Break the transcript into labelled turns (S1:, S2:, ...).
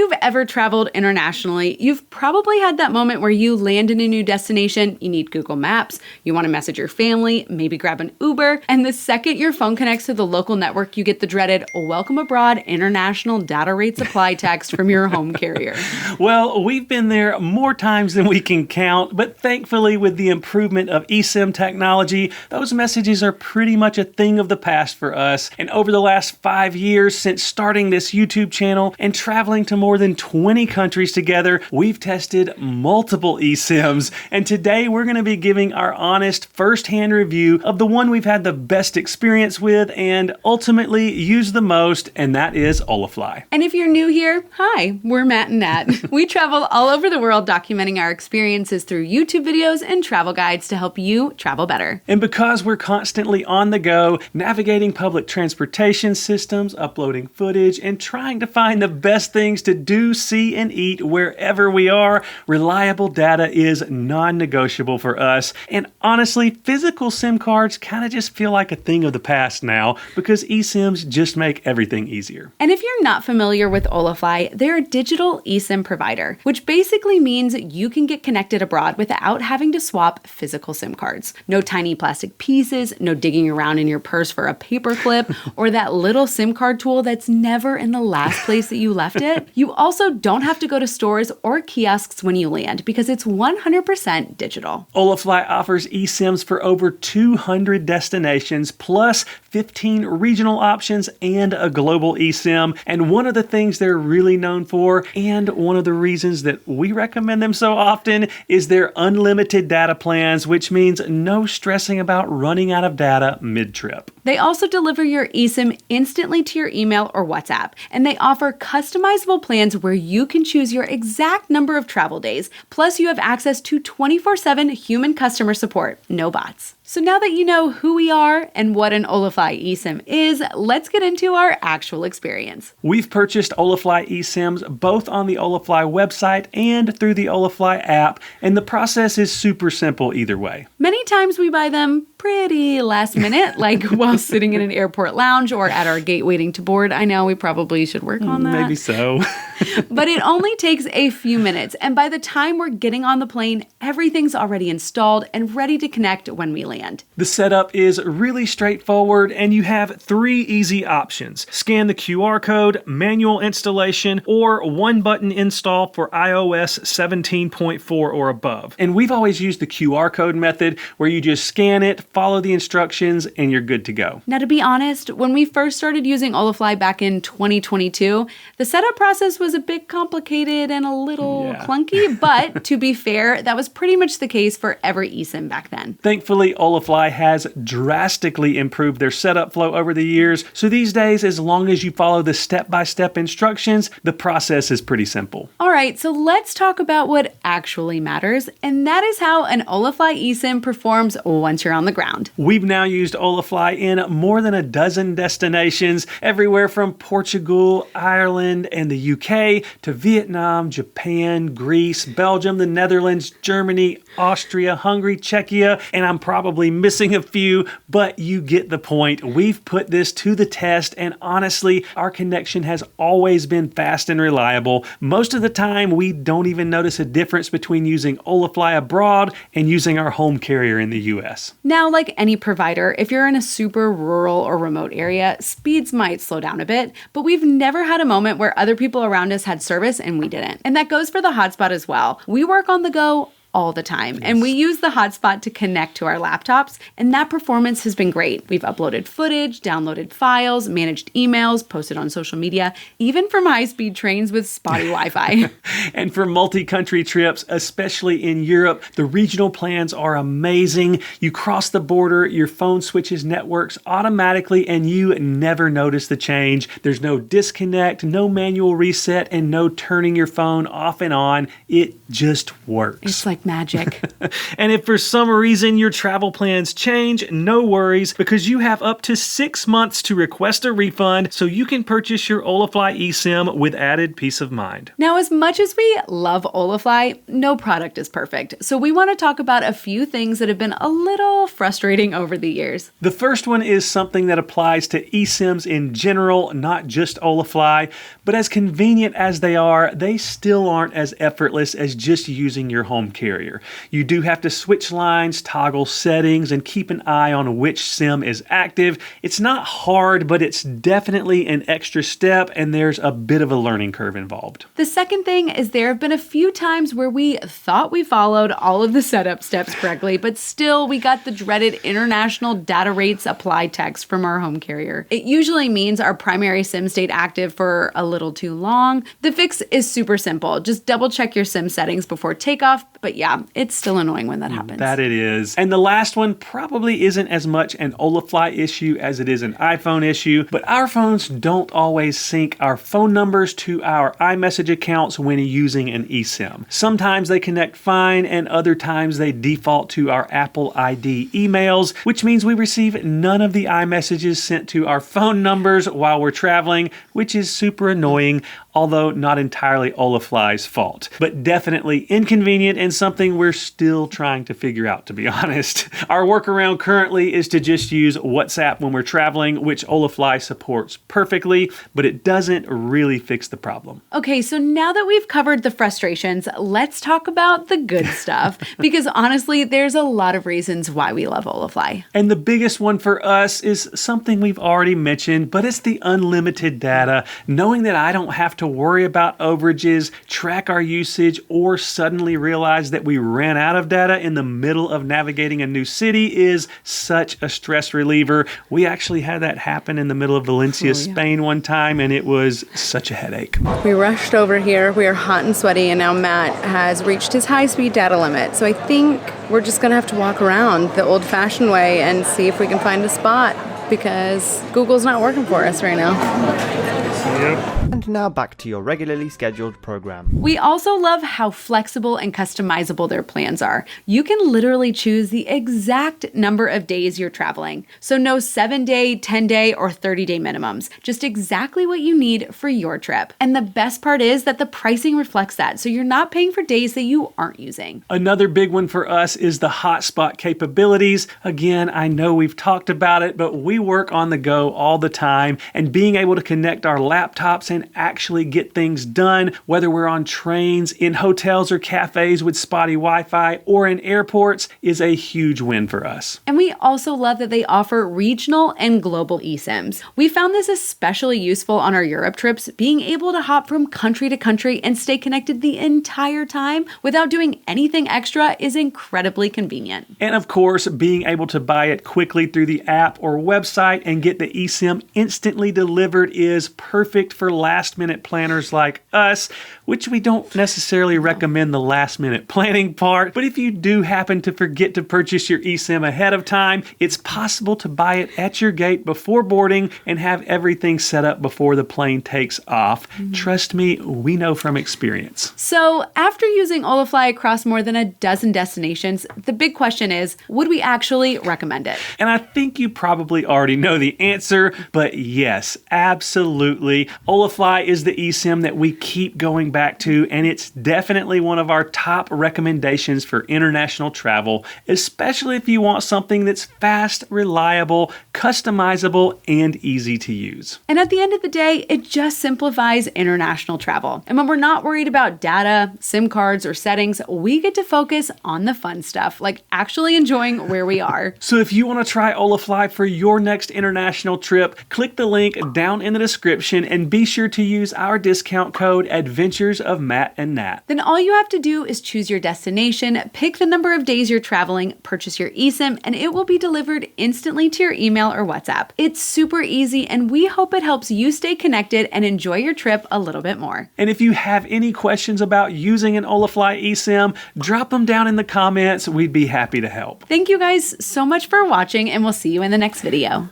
S1: you've ever traveled internationally, you've probably had that moment where you land in a new destination, you need Google Maps, you want to message your family, maybe grab an Uber, and the second your phone connects to the local network, you get the dreaded "Welcome Abroad International Data Rate Supply" text from your home carrier.
S2: Well, we've been there more times than we can count, but thankfully with the improvement of eSIM technology, those messages are pretty much a thing of the past for us. And over the last 5 years since starting this YouTube channel and traveling to more than 20 countries together, we've tested multiple eSIMs. And today we're going to be giving our honest first-hand review of the one we've had the best experience with and ultimately use the most, and that is Holafly.
S1: And if you're new here, hi, we're Matt and Nat. We travel all over the world documenting our experiences through YouTube videos and travel guides to help you travel better.
S2: And because we're constantly on the go, navigating public transportation systems, uploading footage, and trying to find the best things to do, see, and eat wherever we are, reliable data is non-negotiable for us. And honestly, physical SIM cards kind of just feel like a thing of the past now because eSIMs just make everything easier.
S1: And if you're not familiar with Holafly, they're a digital eSIM provider, which basically means you can get connected abroad without having to swap physical SIM cards. No tiny plastic pieces, no digging around in your purse for a paper clip, or that little SIM card tool that's never in the last place that you left it. You also don't have to go to stores or kiosks when you land because it's 100% digital.
S2: Holafly offers eSIMs for over 200 destinations, plus 15 regional options and a global eSIM. And one of the things they're really known for, and one of the reasons that we recommend them so often, is their unlimited data plans, which means no stressing about running out of data mid-trip.
S1: They also deliver your eSIM instantly to your email or WhatsApp, and they offer customizable plans where you can choose your exact number of travel days. Plus, you have access to 24/7 human customer support, no bots. So now that you know who we are and what an Holafly eSIM is, let's get into our actual experience.
S2: We've purchased Holafly eSIMs both on the Holafly website and through the Holafly app, and the process is super simple either way.
S1: Many times we buy them pretty last minute, like while sitting in an airport lounge or at our gate waiting to board. I know we probably should work on that.
S2: Maybe so.
S1: But it only takes a few minutes, and by the time we're getting on the plane, everything's already installed and ready to connect when we land.
S2: The setup is really straightforward, and you have 3 easy options. Scan the QR code, manual installation, or one-button install for iOS 17.4 or above. And we've always used the QR code method, where you just scan it, follow the instructions, and you're good to go.
S1: Now, to be honest, when we first started using Holafly back in 2022, the setup process was a bit complicated and a little clunky, but to be fair, that was pretty much the case for every eSIM back then.
S2: Thankfully, Holafly has drastically improved their setup flow over the years, so these days, as long as you follow the step-by-step instructions, the process is pretty simple.
S1: All right, so let's talk about what actually matters, and that is how an Holafly eSIM performs once you're on the ground.
S2: We've now used Holafly in more than a dozen destinations, everywhere from Portugal, Ireland, and the UK to Vietnam, Japan, Greece, Belgium, the Netherlands, Germany, Austria, Hungary, Czechia, and I'm probably missing a few, but you get the point. We've put this to the test, and honestly, our connection has always been fast and reliable. Most of the time, we don't even notice a difference between using Holafly abroad and using our home carrier in the US.
S1: Now, like any provider, if you're in a super rural or remote area, speeds might slow down a bit, but we've never had a moment where other people around us had service and we didn't. And that goes for the hotspot as well. We work on the go all the time. And we use the hotspot to connect to our laptops, and that performance has been great. We've uploaded footage, downloaded files, managed emails, posted on social media, even from high-speed trains with spotty Wi-Fi.
S2: And for multi-country trips, especially in Europe, the regional plans are amazing. You cross the border, your phone switches networks automatically, and you never notice the change. There's no disconnect, no manual reset, and no turning your phone off and on. It just works.
S1: It's like magic.
S2: And if for some reason your travel plans change, no worries, because you have up to 6 months to request a refund, so you can purchase your Holafly eSIM with added peace of mind.
S1: Now, as much as we love Holafly, no product is perfect. So we want to talk about a few things that have been a little frustrating over the years.
S2: The first one is something that applies to eSIMs in general, not just Holafly. But as convenient as they are, they still aren't as effortless as just using your home carrier. You do have to switch lines, toggle settings, and keep an eye on which SIM is active. It's not hard, but it's definitely an extra step, and there's a bit of a learning curve involved.
S1: The second thing is there have been a few times where we thought we followed all of the setup steps correctly, but still we got the dreaded international data rates apply text from our home carrier. It usually means our primary SIM stayed active for a little too long. The fix is super simple. Just double check your SIM settings before takeoff, but yeah, it's still annoying when that happens.
S2: That it is. And the last one probably isn't as much an Holafly issue as it is an iPhone issue, but our phones don't always sync our phone numbers to our iMessage accounts when using an eSIM. Sometimes they connect fine, and other times they default to our Apple ID emails, which means we receive none of the iMessages sent to our phone numbers while we're traveling, which is super annoying, although not entirely Holafly's fault. But definitely inconvenient and something we're still trying to figure out, to be honest. Our workaround currently is to just use WhatsApp when we're traveling, which Holafly supports perfectly, but it doesn't really fix the problem.
S1: Okay, so now that we've covered the frustrations, let's talk about the good stuff, because honestly, there's a lot of reasons why we love Holafly.
S2: And the biggest one for us is something we've already mentioned, but it's the unlimited data. Knowing that I don't have to worry about overages, track our usage, or suddenly realize that we ran out of data in the middle of navigating a new city is such a stress reliever. We actually had that happen in the middle of Valencia, Spain one time, and it was such a headache.
S1: We rushed over here. We are hot and sweaty, and now Matt has reached his high-speed data limit. So I think we're just going to have to walk around the old-fashioned way and see if we can find a spot, because Google's not working for us right now.
S2: Yep.
S3: And now back to your regularly scheduled program.
S1: We also love how flexible and customizable their plans are. You can literally choose the exact number of days you're traveling. So no 7-day, 10-day, or 30-day minimums. Just exactly what you need for your trip. And the best part is that the pricing reflects that, so you're not paying for days that you aren't using.
S2: Another big one for us is the hotspot capabilities. Again, I know we've talked about it, but we work on the go all the time, and being able to connect our laptops and actually get things done, whether we're on trains, in hotels or cafes with spotty Wi-Fi, or in airports, is a huge win for us.
S1: And we also love that they offer regional and global eSIMs. We found this especially useful on our Europe trips, being able to hop from country to country and stay connected the entire time without doing anything extra is incredibly convenient.
S2: And of course, being able to buy it quickly through the app or website and get the eSIM instantly delivered is perfect for last-minute planners like us, which we don't necessarily recommend the last-minute planning part, but if you do happen to forget to purchase your eSIM ahead of time, it's possible to buy it at your gate before boarding and have everything set up before the plane takes off. Trust me, we know from experience.
S1: So after using Holafly across more than a dozen destinations, the big question is, would we actually recommend it?
S2: And I think you probably already know the answer, but yes, absolutely. Holafly is the eSIM that we keep going back to, and it's definitely one of our top recommendations for international travel, especially if you want something that's fast, reliable, customizable, and easy to use.
S1: And at the end of the day, it just simplifies international travel. And when we're not worried about data, SIM cards, or settings, we get to focus on the fun stuff, like actually enjoying where we are.
S2: So if you want to try Holafly for your next international trip, click the link down in the description and be sure to use our discount code Adventures of Matt and Nat.
S1: Then all you have to do is choose your destination, pick the number of days you're traveling, purchase your eSIM, and it will be delivered instantly to your email or WhatsApp. It's super easy, and we hope it helps you stay connected and enjoy your trip a little bit more.
S2: And if you have any questions about using an Holafly eSIM, drop them down in the comments. We'd be happy to help.
S1: Thank you guys so much for watching, and we'll see you in the next video.